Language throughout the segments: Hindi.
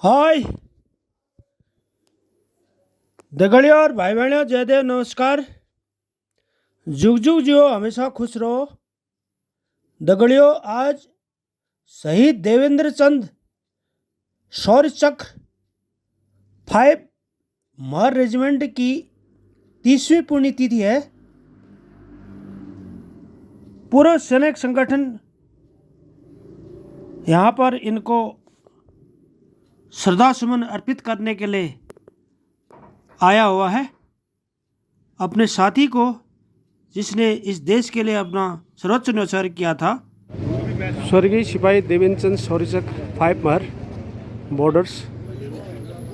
हाय दगड़ियों और भाई बहनों, जय देव, नमस्कार। जुग जुग जियो, हमेशा खुश रहो। दगड़ियों, आज शहीद देवेंद्र चंद शौर्य चक्र 5 महर रेजिमेंट की 30वीं पुण्यतिथि है। पूर्व सैनिक संगठन यहाँ पर इनको श्रद्धा सुमन अर्पित करने के लिए आया हुआ है। अपने साथी को, जिसने इस देश के लिए अपना सर्वोच्च न्यौछावर किया था, स्वर्गीय सिपाही देवेंद्र चंद शौर्य चक्र 5 महर बॉर्डर्स,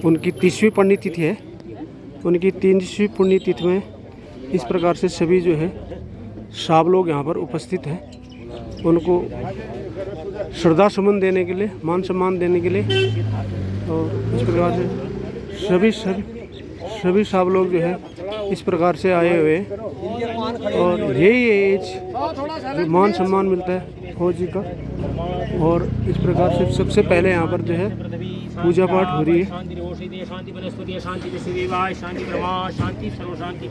उनकी 30वीं पुण्यतिथि है। उनकी 30वीं पुण्यतिथि में इस प्रकार से सभी जो है सब लोग यहाँ पर उपस्थित हैं। उनको श्रद्धा सुमन देने के लिए, मान सम्मान देने के लिए, और इस प्रकार से सभी सब लोग जो है इस प्रकार से आए हुए हैं। और यही एज जो मान सम्मान मिलता है फौजी का। और इस प्रकार से सबसे पहले यहाँ पर जो है पूजा पाठ हो रही है। शांति वनस्पति शांति देवाय शांति ब्रह्मा शांति सर्व शांति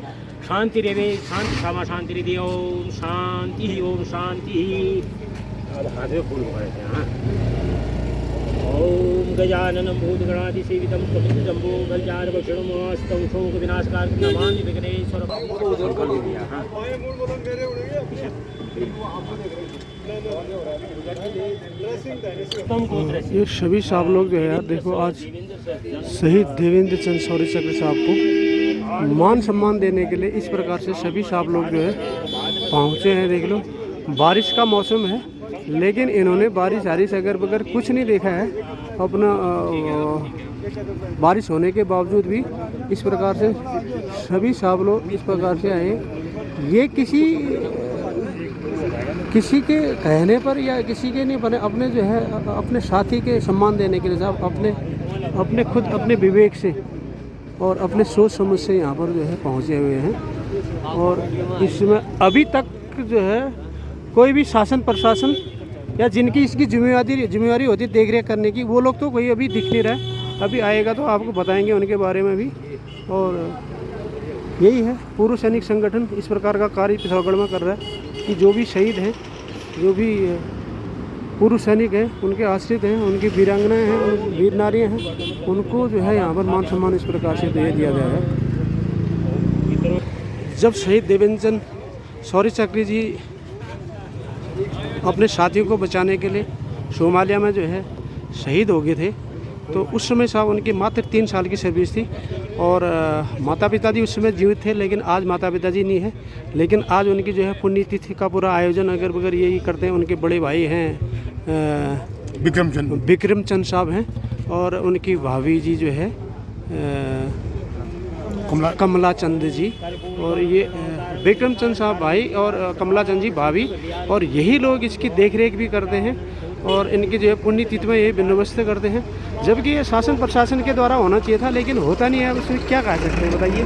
शांति रेवे शांति क्षमा शांति रिधि ओम शांति ओम शांति। ओम गजाननं भूतगणाधिसेवितं कपितजम्बो गजाननभक्षणमास्तं शोक विनाशकारकं नमामि विघ्नेश्वर। ये सभी साहब लोग जो है यार, देखो आज शहीद देवेंद्र चंद शौर्य चक्र साहब को मान सम्मान देने के लिए इस प्रकार से सभी साहब लोग जो है पहुँचे हैं। देख लो, बारिश का मौसम है, लेकिन इन्होंने बारिश अगर बगैर कुछ नहीं देखा है। अपना बारिश होने के बावजूद भी इस प्रकार से सभी साहब लोग इस प्रकार से आए। ये किसी के कहने पर या किसी के नहीं बने, अपने जो है अपने साथी के सम्मान देने के लिए साहब अपने खुद अपने विवेक से और अपने सोच समझ से यहाँ पर जो है पहुँचे हुए हैं। और इसमें अभी तक जो है कोई भी शासन प्रशासन या जिनकी इसकी जिम्मेवारी होती है देख रेख करने की, वो लोग तो कोई अभी दिख नहीं रहा है। अभी आएगा तो आपको बताएंगे उनके बारे में भी। और यही है, पूर्व सैनिक संगठन इस प्रकार का कार्य पिथौरागढ़ में कर रहा है कि जो भी शहीद हैं, जो भी पूर्व सैनिक हैं, उनके आश्रित हैं, उनकी वीरांगनाएँ हैं, वीर नारियाँ हैं, उनको जो है यहाँ पर मान सम्मान इस प्रकार से दे दिया गया है। जब शहीद देवेंद्र चंद शौर्य चक्र जी अपने साथियों को बचाने के लिए सोमालिया में जो है शहीद हो गए थे, तो उस समय साहब उनकी मात्र 3 साल की सर्विस थी। और माता पिता जी उस समय जीवित थे, लेकिन आज माता पिता जी नहीं है। लेकिन आज उनकी जो है पुण्यतिथि का पूरा आयोजन अगर बगैर यही करते हैं। उनके बड़े भाई हैं विक्रम चंद साहब हैं, और उनकी भाभी जी जो है कमला चंद जी, और ये विक्रम चंद साहब भाई और कमला चंद जी भाभी, और यही लोग इसकी देख रेख भी करते हैं और इनकी जो है पुण्यतिथि में ये बंदोबस्त करते हैं। जबकि ये शासन प्रशासन के द्वारा होना चाहिए था, लेकिन होता नहीं है। उसमें क्या कह सकते हैं बताइए।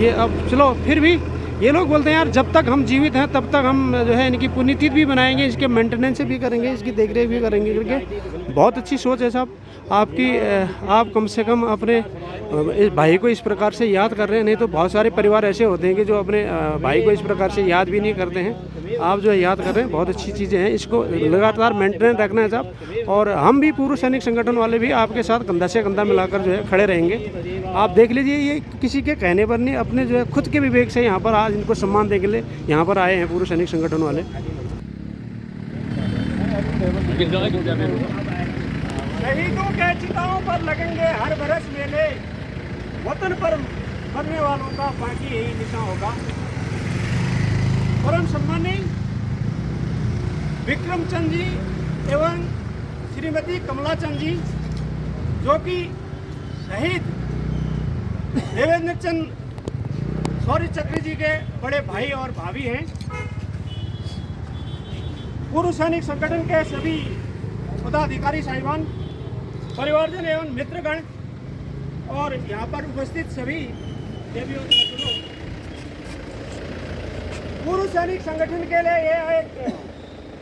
ये अब चलो, फिर भी ये लोग बोलते हैं यार जब तक हम जीवित हैं तब तक हम जो है इनकी पुण्यतिथि भी बनाएंगे, इसके मेंटेनेंस भी करेंगे, इसकी देखरेख भी करेंगे। क्योंकि बहुत अच्छी सोच है साहब आपकी। आप कम से कम अपने इस भाई को इस प्रकार से याद कर रहे हैं। नहीं तो बहुत सारे परिवार ऐसे होते हैं कि जो अपने भाई को इस प्रकार से याद भी नहीं करते हैं। आप जो है याद कर रहे हैं, बहुत अच्छी चीज़ें हैं। इसको लगातार मेंटेन रखना है साहब। और हम भी पूर्व सैनिक संगठन वाले भी आपके साथ कंधा से कंधा मिलाकर जो है खड़े रहेंगे। आप देख लीजिए, ये किसी के कहने पर नहीं, अपने जो है खुद के विवेक से यहाँ पर आज इनको सम्मान देने के लिए यहाँ पर आए हैं पूर्व सैनिक संगठन वाले। शहीदों के चिताओं पर लगेंगे हर बरस मेले, वतन पर मरने वालों का बाकी यही निशान होगा। परम सम्मानीय विक्रम चंद जी एवं श्रीमती कमला चंद जी, जो कि शहीद देवेंद्र चंद शौर्य चक्र जी के बड़े भाई और भाभी हैं। पूर्व सैनिक संगठन के सभी पदाधिकारी साहिबान, परिवारजन एवं मित्रगण, और यहाँ पर उपस्थित सभी देवियों, पूर्व सैनिक संगठन के लिए यह एक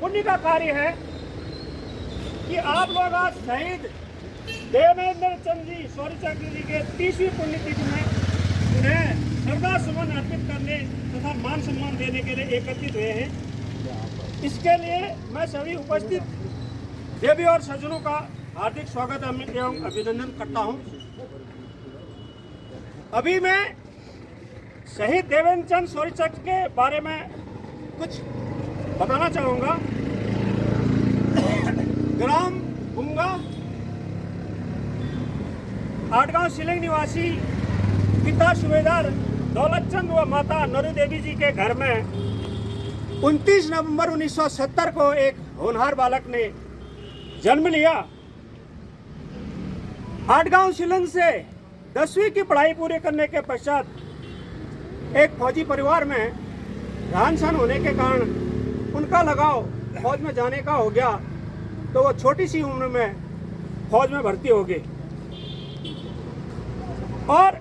पुण्य का कार्य है कि आप लोग आज शहीद देवेंद्र चंद जी शौर्य चक्र जी के 30वीं पुण्यतिथि में उन्हें श्रद्धा सुमन अर्पित करने तथा मान सम्मान देने के लिए एकत्रित हुए हैं। इसके लिए मैं सभी उपस्थित देवी और सज्जनों का हार्दिक स्वागत एवं अभिनंदन करता हूं। अभी मैं शहीद देवेंद्र चंद शौर्य चक्र के बारे में कुछ बताना चाहूँगा। ग्राम गुंगा आठगांव शिलिंग निवासी पिता सूबेदार दौलतचंद व माता नरू देवी जी के घर में 29 नवंबर 1970 को एक होनहार बालक ने जन्म लिया। आठगांव शिलिंग से 10वीं की पढ़ाई पूरी करने के पश्चात एक फौजी परिवार में रहन सहन होने के कारण उनका लगाव फौज में जाने का हो गया, तो वो छोटी सी उम्र में फौज में भर्ती हो गए और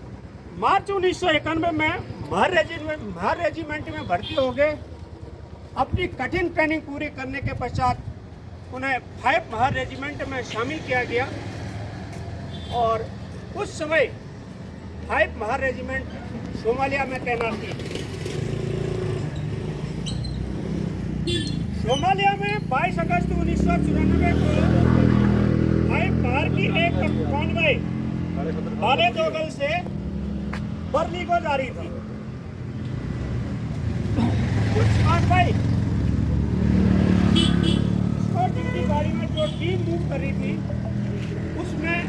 मार्च 1991 में महर रेजिमेंट में भर्ती हो गए। अपनी कठिन ट्रेनिंग पूरी करने के पश्चात उन्हें 5 महर रेजिमेंट में शामिल किया गया और उस समय 5 महर रेजिमेंट सोमालिया में तैनात थी। सोमालिया में 22 अगस्त 1994 को 5 महर की एक कॉन्वॉय बाले दोगल से बर्ली को जा रही थी। कुछ कॉन्वॉय की गाड़ी में जो टीम मूव कर रही थी उसमें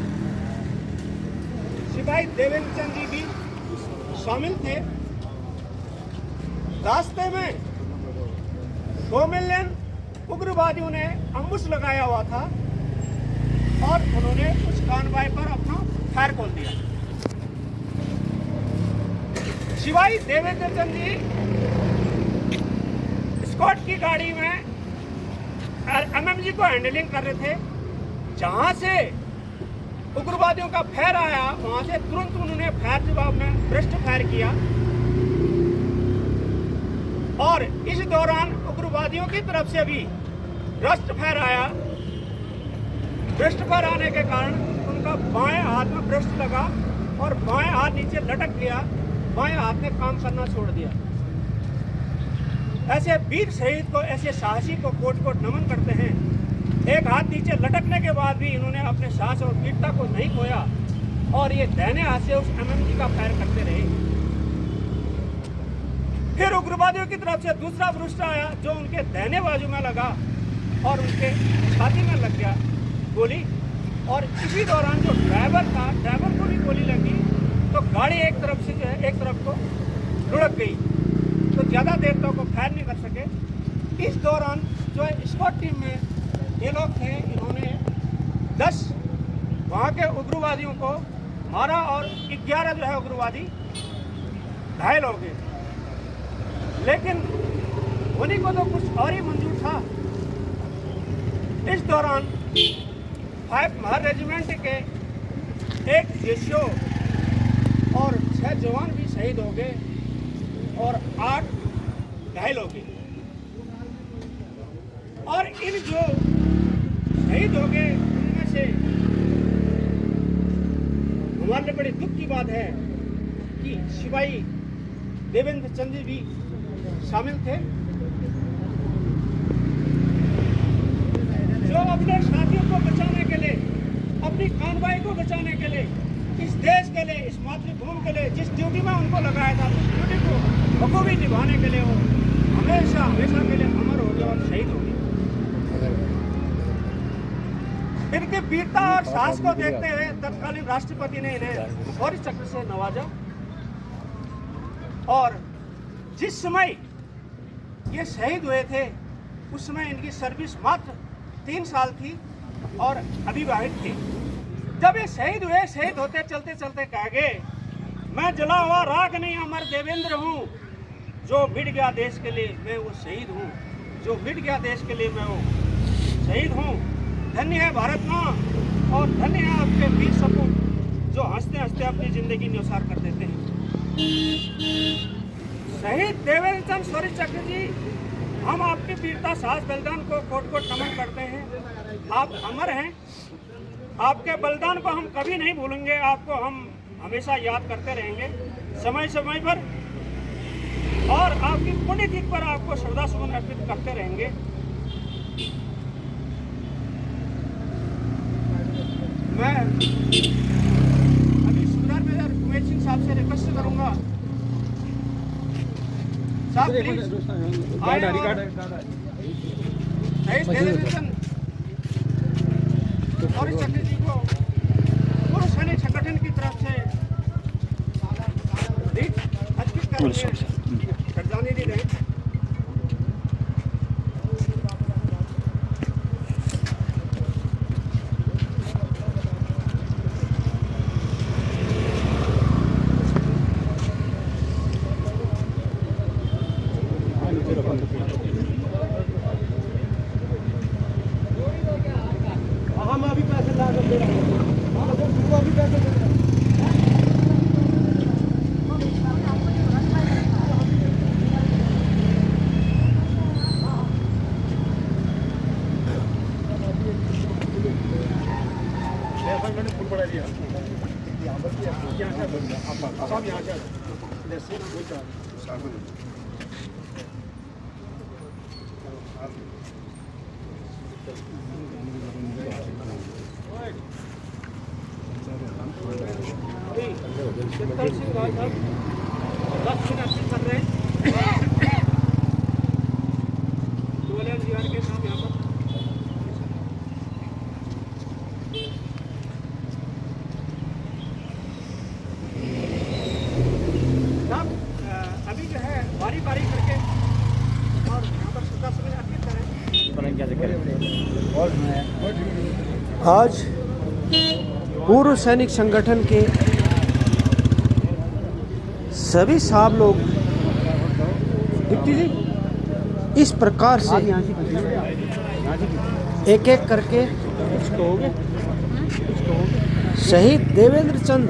सिपाही देवेंद्र चंद जी भी शामिल थे। रास्ते में 2 मिलियन उग्रवादियों ने अम्बुश लगाया हुआ था और उन्होंने उस कॉन्वॉय पर अपना फायर खोल दिया। सिपाही देवेंद्र चंद जी स्कॉट की गाड़ी में एमएमजी को हैंडलिंग कर रहे थे। जहां से उग्रवादियों का फायर आया वहां से तुरंत उन्होंने फायर जवाब में ब्रेस्ट फायर किया और इस दौरान उग्रवादियों की तरफ से भी ब्रेस्ट फायर आया। ब्रेस्ट फायर आने के कारण उनका बाएं हाथ में ब्रेस्ट लगा और बाएं हाथ नीचे लटक गया। बाएं हाथ ने काम करना छोड़ दिया। ऐसे वीर शहीद को, ऐसे साहसी को कोट कोट नमन करते हैं। एक हाथ नीचे लटकने के बाद भी इन्होंने अपने साहस और वीरता को नहीं खोया और ये दाहिने हाथ से उस एमएमजी का फायर करते रहे। फिर उग्रवादियों की तरफ से दूसरा ब्रुस्ट आया जो उनके दाहिने बाजू में लगा और उनके छाती में लग गया गोली। और इसी दौरान जो ड्राइवर था, ड्राइवर को भी गोली लगी तो गाड़ी एक तरफ से जो है एक तरफ को लुढ़क गई, तो ज़्यादा देर तक वो फायर नहीं कर सके। इस दौरान जो स्क्वाड टीम में ये लोग थे, इन्होंने 10 वहाँ के उग्रवादियों को मारा और 11 जो है उग्रवादी घायल हो गए। लेकिन उन्हीं को तो कुछ और ही मंजूर था। इस दौरान 5 महर रेजिमेंट के 1 जेसीओ और 6 जवान भी शहीद हो गए और 8 घायल हो गए। और इन जो शहीद हो गए उनमें से हमारे लिए बड़ी दुख की बात है कि सिपाही देवेंद्र चंद जी भी शामिल थे, जो अपने साथियों को बचाने के लिए, अपनी कॉन्वॉय को बचाने के लिए, इस देश के लिए, इस मातृभूमि के लिए जिस ड्यूटी में उनको लगाया था उस ड्यूटी को बखूबी निभाने के लिए वो हमेशा हमेशा के लिए अमर हो गए और शहीद हो गए। इनकी वीरता और साहस को देखते हुए तत्कालीन राष्ट्रपति ने इन्हें शौर्य चक्र से नवाजा। और जिस समय ये शहीद हुए थे उस समय इनकी सर्विस मात्र 3 साल थी और अविवाहित थे। जब ये शहीद हुए, शहीद होते चलते चलते कह गए, मैं जला हुआ राख नहीं अमर देवेंद्र हूँ, जो मिट गया देश के लिए मैं वो शहीद हूँ, जो मिट गया देश के लिए मैं वो शहीद हूँ। धन्य है भारत माँ और धन्य है आपके वीर सपूत जो हंसते हंसते अपनी जिंदगी न्यौछावर कर देते हैं। शहीद देवेंद्र चंद शौर्य चक्र जी, हम आपके वीरता साहस बलिदान को कोट कोट नमन करते हैं। आप अमर हैं आपके बलिदान को हम कभी नहीं भूलेंगे, आपको हम हमेशा याद करते रहेंगे समय समय पर, और आपकी पुण्यतिथि पर आपको श्रद्धा सुमन अर्पित करते रहेंगे। मैं अभी सुबेदार मेजर उमेश सिंह साहब से रिक्वेस्ट करूंगा, साहब प्लीज आए और शहीद देवेंद्र चंद सौरी चक्र जी को पूर्व सैनिक संगठन की तरफ से अर्पित करेंगे, श्रद्धांजलि दें। अभी जो है बारी बारी करके और यहाँ पर श्रद्धा सुमन अर्पित करें। आज पूर्व सैनिक संगठन के सभी साहब लोग इस प्रकार से एक एक करके शहीद देवेंद्र चंद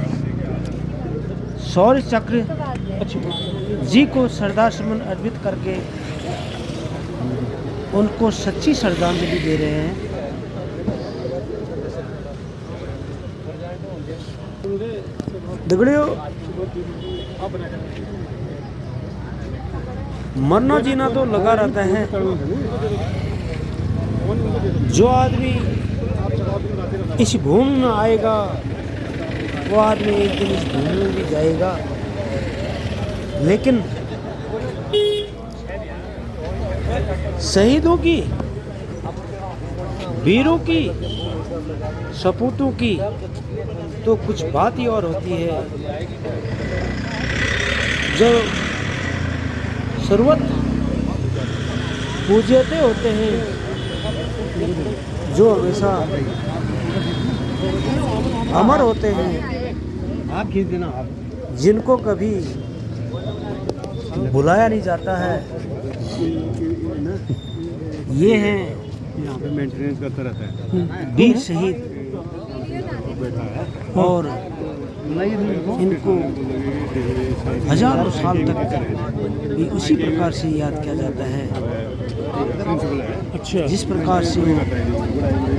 शौर्य चक्र जी को श्रद्धा सुमन अर्पित करके उनको सच्ची श्रद्धांजलि दे रहे हैं। दगड़ियों, मरना जीना तो लगा रहता है। जो आदमी इस भूमि में आएगा वो आदमी एक दिन इस भूमि में भी जाएगा, लेकिन शहीदों की, वीरों की, सपूतों की तो कुछ बात ही और होती है। जो सर्वत पूज्यते होते हैं, जो हमेशा अमर होते हैं, आप खींच देना, आप जिनको कभी बुलाया नहीं जाता है, ये हैं यहाँ पे मेंटेनेंस करता रहता है वीर शहीद। और इनको हजारों साल तक भी उसी प्रकार से याद किया जाता है, अच्छा, जिस प्रकार से वो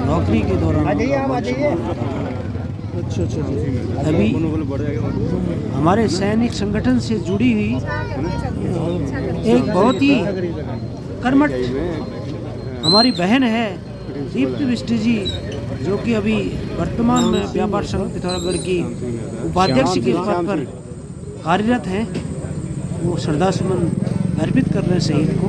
नौकरी के दौरान। अच्छा अच्छा अभी हमारे सैनिक संगठन से जुड़ी हुई एक बहुत ही कर्मठ हमारी बहन है दीप्ति बिष्ट जी, जो कि अभी वर्तमान में व्यापार संघ पिथौरागढ़ की उपाध्यक्ष के पद पर कार्यरत हैं। वो श्रद्धा सुमन अर्पित कर रहे हैं शहीद को।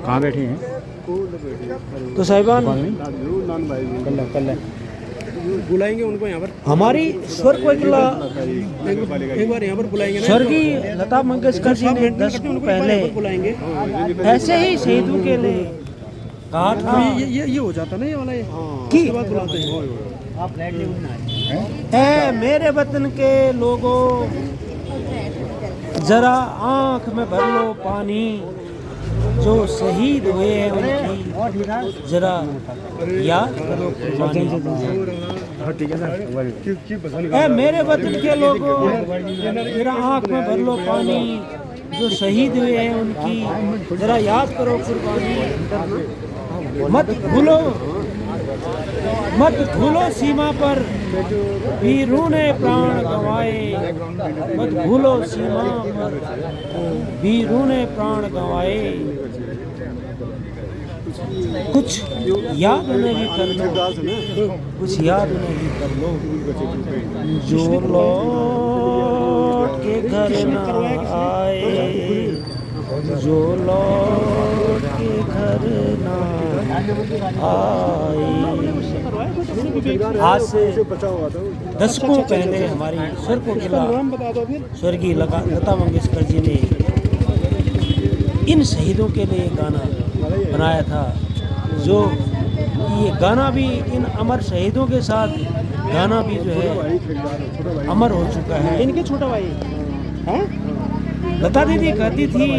कहाँ बैठे हैं? तो साहिबान बुलाएंगे उनको यहाँ पर, हमारी स्वर को एक बार यहाँ पर बुलाएंगे ना। स्वर्गीय लता मंगेशकर जी ने 10 दिन पहले बुलाएंगे ऐसे ही शहीदों के लिए कहा था ये हो जाता ना ये वाला, कि बात बुलाते हैं। ऐ मेरे वतन के लोगों, जरा आंख में भर लो पानी, जो शहीद हुए हैं उनकी जरा याद करो कुर्बानी। ऐ मेरे वतन के लोगों, जरा आंख में भर लो पानी, जो शहीद हुए हैं उनकी जरा याद करो कुर्बानी। मत भूलो सीमा पर वीरों ने प्राण गंवाए, मत भूलो सीमा पर वीरों ने प्राण गंवाए। कुछ याद उन्हें भी कर लो, कुछ याद उन्हें भी कर लो, जो लौट के घर न आए, जो लौट के घर न आए। आज से दशकों पहले हमारी स्वर को खिला स्वर्गीय लता मंगेशकर जी ने इन शहीदों के लिए गाना बनाया था। जो ये गाना भी इन अमर शहीदों के साथ गाना भी जो है अमर हो चुका है। इनके छोटा भाई हैं? लता दीदी कहती थी,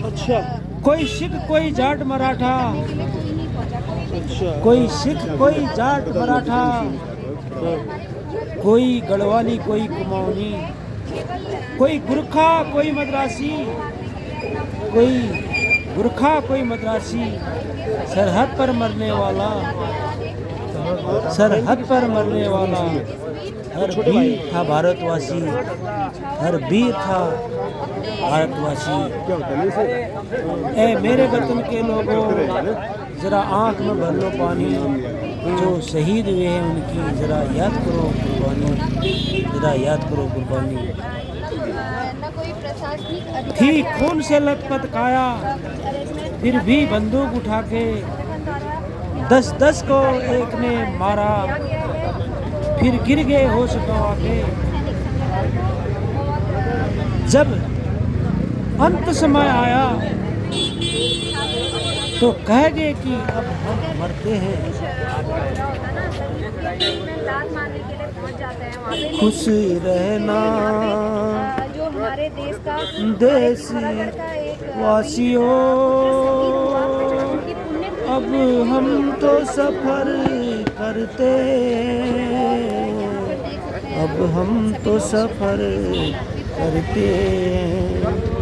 अच्छा कोई सिख कोई जाट मराठा, अच्छा कोई सिख कोई जाट मराठा, कोई गढ़वाली कोई कुमाऊनी, कोई गुरखा कोई मद्रासी, कोई गुरखा कोई मद्रासी, सरहद पर मरने वाला, सरहद पर मरने वाला, हर वीर था भारतवासी, हर वीर था भारतवासी। ए मेरे वतन के लोगों, जरा आँख में भर लो पानी, जो शहीद हुए हैं उनकी जरा याद करो कुर्बानी, जरा याद करो कुर्बानी। थी खून से लथपथ काया, फिर भी बंदूक उठा के 10-10 को एक ने मारा, फिर गिर गए होश गंवा के। जब अंत समय आया तो कह गए कि अब हम मरते हैं। खुश रहना जो हमारे देश का देश वासियों, अब हम तो सफर करते, अब हम तो सफर करते हैं।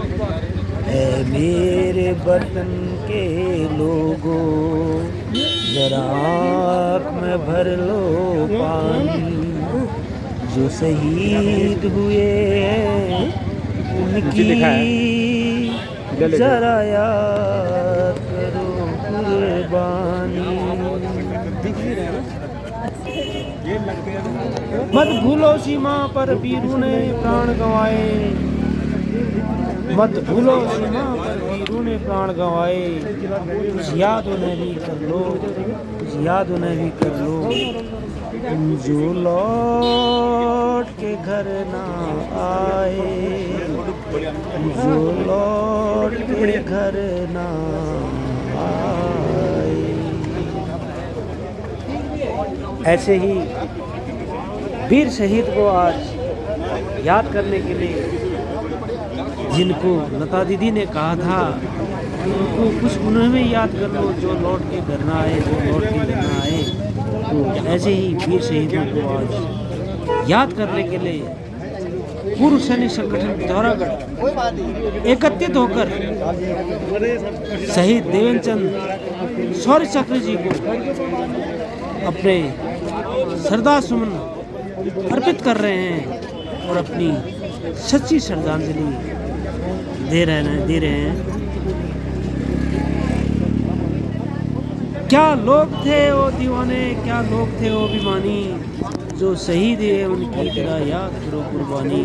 मेरे वतन के लोगों, जरा आँख में भर लो पानी, जो शहीद हुए हैं उनकी जरा याद करो कुर्बानी। मत भूलो सीमा पर वीरों ने प्राण गंवाए, मत भूलो सीमा पर वीरों ने प्राण गंवाए। कुछ याद उन्हें भी कर लो, कुछ याद उन्हें भी कर लो, जो लौट के घर ना आए, जो लौट के घर ना आए। ऐसे ही वीर शहीद को आज याद करने के लिए, जिनको लता दीदी ने कहा था उनको कुछ उन्हें भी याद कर लो, जो लौट के घर ना आए, जो लौट के घर ना आए। तो ऐसे ही वीर शहीदों को आज याद करने के लिए पूर्व सैनिक संगठन पिथौरागढ़ एकत्रित होकर शहीद देवेंद्र शौर्य चक्र जी को अपने श्रद्धा सुमन अर्पित कर रहे हैं और अपनी सच्ची श्रद्धांजलि दे रहे हैं। क्या लोग थे वो दीवाने, क्या लोग थे वो बेईमानी, जो शहीद हुए उनकी जरा याद करो कुर्बानी,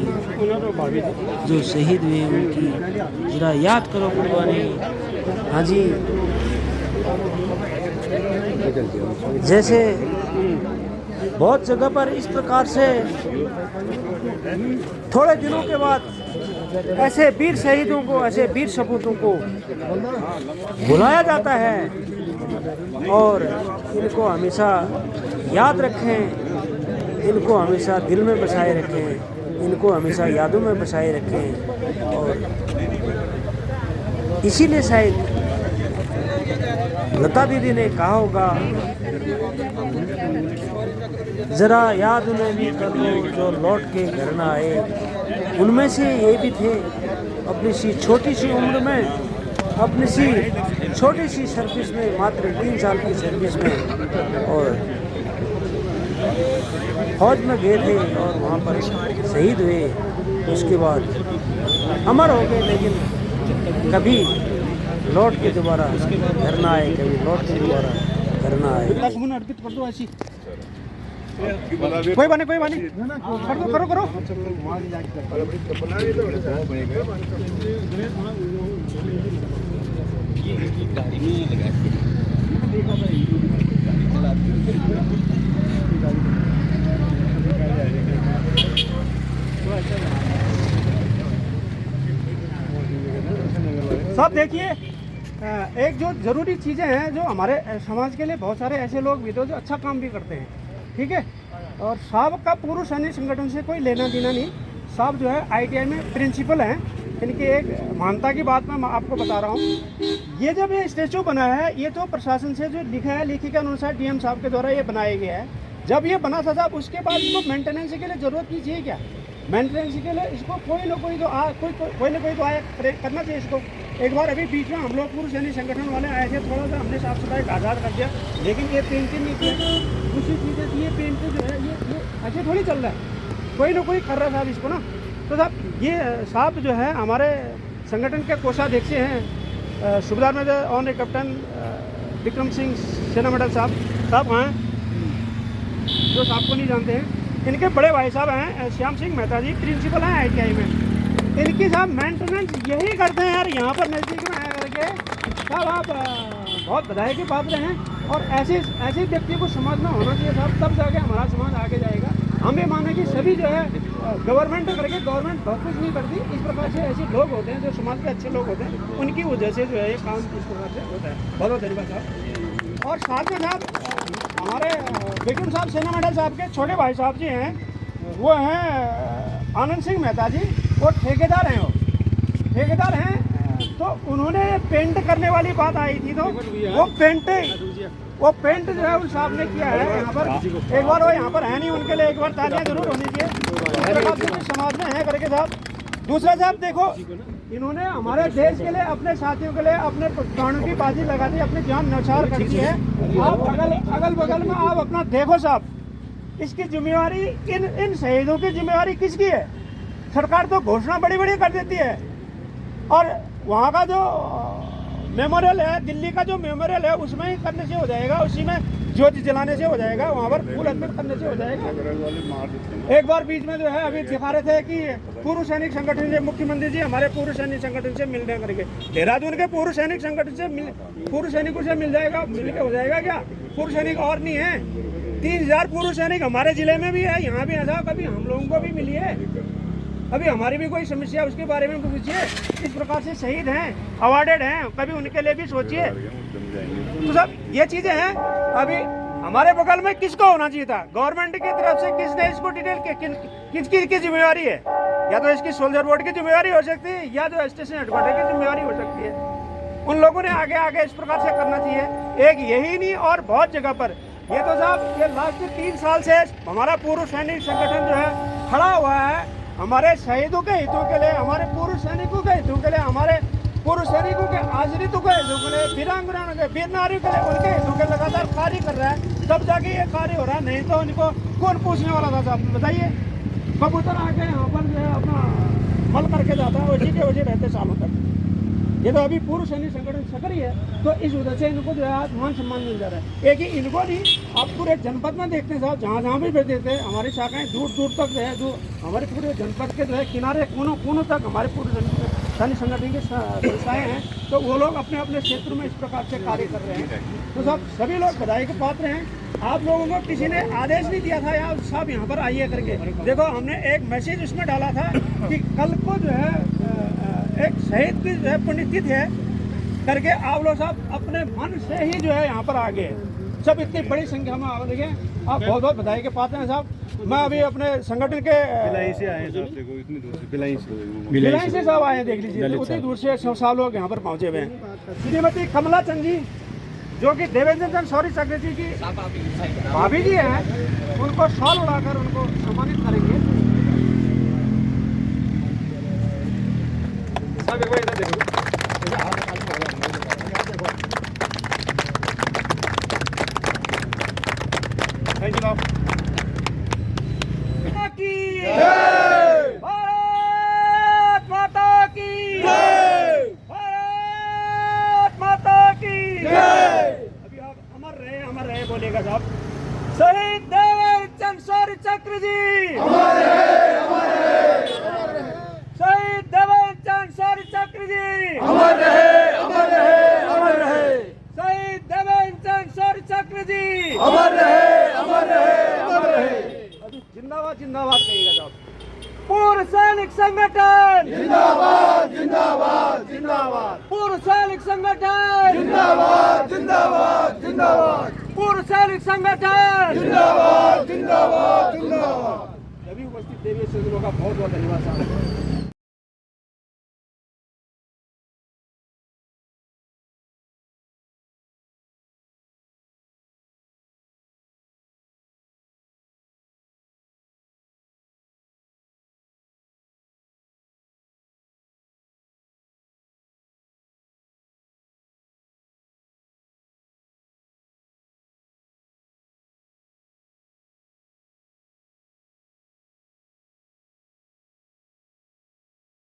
जो शहीद हुए उनकी जरा याद करो कुर्बानी। हाँ जी, जैसे बहुत जगह पर इस प्रकार से थोड़े दिनों के बाद ऐसे वीर शहीदों को, ऐसे वीर सपूतों को बुलाया जाता है और इनको हमेशा याद रखें, इनको हमेशा दिल में बसाए रखें, इनको हमेशा यादों में बसाए रखें। और इसीलिए शायद लता दीदी ने कहा होगा, जरा याद उन्हें भी कर लो, जो लौट के घर ना आए। उनमें से ये भी थे अपनी सी छोटी सी उम्र में, अपनी सी छोटी सी सर्विस में, मात्र 3 साल की सर्विस में, और फौज में गए थे और वहाँ पर शहीद हुए। उसके बाद अमर हो गए, लेकिन कभी लौट के दोबारा घर ना आए, कभी लौट के दोबारा घर ना आए। कोई बात नहीं करो साहब देखिए, एक जो ज़रूरी चीज़ें हैं जो हमारे समाज के लिए, बहुत सारे ऐसे लोग भी तो जो अच्छा काम भी करते हैं, ठीक है। और साहब का पूर्व सैनिक संगठन से कोई लेना देना नहीं। साहब जो है ITI में प्रिंसिपल हैं। इनकी एक मानता की बात मैं आपको बता रहा हूँ। ये जब ये स्टेचू बना है, ये तो प्रशासन से जो लिखा है, लिखी के अनुसार DM साहब के द्वारा ये बनाया गया है। जब ये बना था साहब, उसके बाद इसको मेंटेनेंस के लिए ज़रूरत नहीं चाहिए क्या? मेंटेनेंस के लिए इसको कोई ना कोई तो आया करना चाहिए इसको। एक बार अभी बीच में हम लोग पूर्व सैनिक संगठन वाले आए थे, थोड़ा सा हमने साफ सफाई का आज़ाद कर दिया, लेकिन ये पेंटिंग नहीं किया। दूसरी चीज़ है, ये पेंटिंग जो है ये ऐसे थोड़ी चल रहा है, कोई ना कोई कर रहा है साहब इसको ना। तो साहब ये साहब जो है हमारे संगठन के कोषाध्यक्ष हैं, सूबेदार major honorary captain Vikram Singh सेना मेडल साहब हैं, जो साहब को नहीं जानते हैं। इनके बड़े भाई साहब हैं श्याम सिंह मेहता जी, प्रिंसिपल हैं ITI में। इनकी साहब मेंटेनेंस यही करते हैं यार, यहाँ पर नज़दीक में आया करके। साहब आप बहुत बधाई के पात्र हैं, और ऐसे व्यक्ति को समाज में होना चाहिए साहब, तब जाके हमारा समाज आगे जाएगा। हम ये माने कि सभी जो है गवर्नमेंट करके गवर्नमेंट बहुत कुछ नहीं करती। इस प्रकार से ऐसे लोग होते हैं जो समाज के अच्छे लोग होते हैं, उनकी वजह से जो है ये काम इस प्रकार से होता है। बहुत बहुत धन्यवाद साहब। और साथ में साहब हमारे विक्रम साहब सेना मेडल साहब के छोटे भाई साहब जी हैं, वो हैं आनंद सिंह मेहता जी, वो ठेकेदार हैं। ठेकेदार हैं, तो उन्होंने पेंट करने वाली बात आई थी, तो वो पेंट जो है उन साहब ने किया है यहाँ पर। एक बार वो यहाँ पर है नहीं, उनके लिए एक बार तालियां जरूर होनी चाहिए समाज में है करके साहब। दूसरा साहब देखो, इन्होंने हमारे देश के लिए, अपने साथियों के लिए अपने प्राणों की बाजी लगा दी, अपनी जान न्यौछावर कर दी है। आप अगल बगल में आप अपना देखो साहब, इसकी जिम्मेवारी इन शहीदों की जिम्मेवारी किसकी है? सरकार तो घोषणा बड़ी बड़ी कर देती है, और वहाँ का जो मेमोरियल है, दिल्ली का जो मेमोरियल है, उसमें ही करने से हो जाएगा, उसी में ज्योति जलाने से हो जाएगा, वहाँ पर फूल अर्पित करने से हो जाएगा। एक बार बीच में जो है अभी दिखा रहे थे कि पूर्व सैनिक संगठन से मुख्यमंत्री जी हमारे पूर्व सैनिक संगठन से मिलने करके, देहरादून के पूर्व सैनिक संगठन से पूर्व सैनिकों से मिल जाएगा, मिल के हो जाएगा क्या? पूर्व सैनिक और नहीं है, 3000 पूर्व सैनिक हमारे जिले में भी है, यहाँ भी है साहब। कभी हम लोगों को भी मिली है, अभी हमारी भी कोई समस्या उसके बारे में पूछिए। इस प्रकार से शहीद हैं, अवार्डेड हैं, कभी उनके लिए भी सोचिए। तो सब ये चीज़ें हैं। अभी हमारे बगल में किसको होना चाहिए था? गवर्नमेंट की तरफ से किसने इसको डिटेल किसकी जिम्मेवारी है? या तो इसकी सोल्जर बोर्ड की जिम्मेवारी हो सकती है, या जो स्टेशन हेडक्वार्टर की जिम्मेवारी हो सकती है। उन लोगों ने आगे इस प्रकार से करना चाहिए। एक यही नहीं और बहुत जगह पर ये तो साहब, ये लास्ट 3 साल से हमारा पूर्व सैनिक संगठन जो है खड़ा हुआ है हमारे शहीदों के हितों के लिए, हमारे पूर्व सैनिकों के हितों के लिए, हमारे पूर्व सैनिकों के आश्रितों के हितों के लिए, वीरांगनाओं के, वीर नारियों के लिए, उनके हितों के लगातार कार्य कर रहा है, तब जाके ये कार्य हो रहा है। नहीं तो उनको कौन पूछने वाला था साहब, बताइए? कबूतर आके यहाँ पर जो है अपना मल करके जाता है, उसी के वजह रहते सालों तक। ये तो अभी पूर्व सैनिक संगठन सक्रिय है, तो इस वजह से इनको जो है मान सम्मान मिल जा रहा है। एक ही इनको नहीं, आप पूरे जनपद में देखते हैं साहब, जहाँ भी देखते हैं हमारी शाखाएं दूर दूर तक जो है, जो हमारे पूरे जनपद के जो है किनारे कोनों तक हमारे पूर्व सैनिक संगठन की संस्थाएँ हैं, तो वो लोग अपने अपने क्षेत्र में इस प्रकार से कार्य कर रहे हैं। तो साहब सभी लोग बधाई के पात्र हैं। आप लोगों को किसी ने आदेश नहीं दिया था यार साहब यहाँ पर आइए करके। देखो हमने एक मैसेज उसमें डाला था कि कल को जो है एक शहीद की जो है पुण्यतिथि है करके, आप लोग साहब अपने मन से ही जो है यहाँ पर आ गए, सब इतनी बड़ी संख्या में आ गए। आप बहुत बहुत बधाई के पात्र हैं साहब। मैं अभी अपने संगठन के भिलाई से आए साहब, देखो इतनी दूर से भिलाई से साहब आए, देख लीजिए उतनी दूर से 100 लोग यहाँ पर पहुँचे हुए हैं। श्रीमती कमला चंद जी जो कि देवेंद्र चंद शौर्य चक्रवर्ती की भाभी जी हैं, उनको शॉल उड़ाकर उनको सम्मानित करेंगे। साहब एक बार इधर देखो। थैंक यू साहब की भारत माता की भारत माता की अभी आप अमर रहे बोलेगा साहब। शहीद देवेंद्र शौर्य चक्र जी शहीद देवेंद्र शौर्य चक्र जी शहीद देवेंद्र शौर्य चक्र जी जिंदाबाद जिंदाबाद कहिएगा साहब। पूर्व सैनिक संगठन जिंदाबाद जिंदाबाद जिंदाबाद पूर्व सैनिक संगठन जिंदाबाद जिंदाबाद जिंदाबाद पूर्व सैनिक संगठन जिंदाबाद जिंदाबाद जिंदाबाद। सभी उपस्थित देवी सज्जनों का बहुत बहुत धन्यवाद साहब।